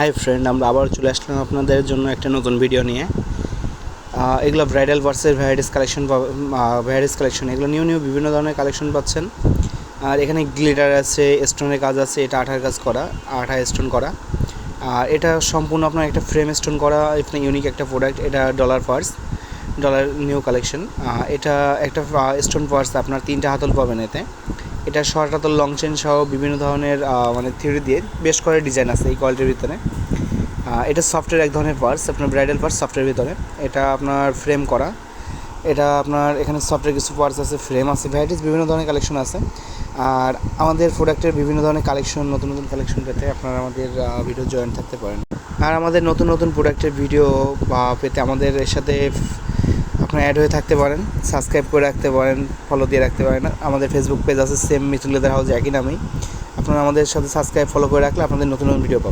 Hi friend, আমরা আবার চলে আসলাম আপনাদের জন্য একটা নতুন ভিডিও নিয়ে। এগুলো ব্রাইডাল পার্সের ভ্যারাইটিস কালেকশন এগুলো নিউ বিভিন্ন ধরনের কালেকশন পাচ্ছেন। আর এখানে গ্লিটার আছে, স্টোনের কাজ আছে, এটা আঠার কাজ করা, আঠা স্টোন করা। আর এটা সম্পূর্ণ আপনার একটা ফ্রেম স্টোন করা, এখানে ইউনিক একটা প্রোডাক্ট। এটা ডলার নিউ কালেকশন। এটা একটা স্টোন পার্স, আপনার 3টা হাতল পাবেন এতে। এটা শর্ট হাতল, লং চেন সহ বিভিন্ন ধরনের মানে থিওরি দিয়ে বেশ করে ডিজাইন আছে এই কোয়ালিটির ভিতরে। এটা সফটের এক ধরনের পার্স, আপনার ব্রাইডাল পার্স সফটের ভিতরে। এটা আপনার ফ্রেম করা, এটা আপনার এখানে সফটের কিছু পার্স আছে, ফ্রেম আছে, ভ্যারাইটিস বিভিন্ন ধরনের কালেকশন আছে। আর আমাদের প্রোডাক্টের বিভিন্ন ধরনের কালেকশন, নতুন কালেকশন পেতে আপনারা আমাদের ভিডিও জয়েন থাকতে পারেন। আর আমাদের নতুন প্রোডাক্টের ভিডিও পেতে আমাদের এর সাথে আপনারা অ্যাড হয়ে থাকতে পারেন, সাবস্ক্রাইব করে রাখতে পারেন, ফলো দিয়ে রাখতে পারেন। আমাদের ফেসবুক পেজ আছে সেম মিথুন লেদার হাউস, একই নামেই। আপনারা আমাদের সাথে সাবস্ক্রাইব ফলো করে রাখলে আপনাদের নতুন ভিডিও পাবেন।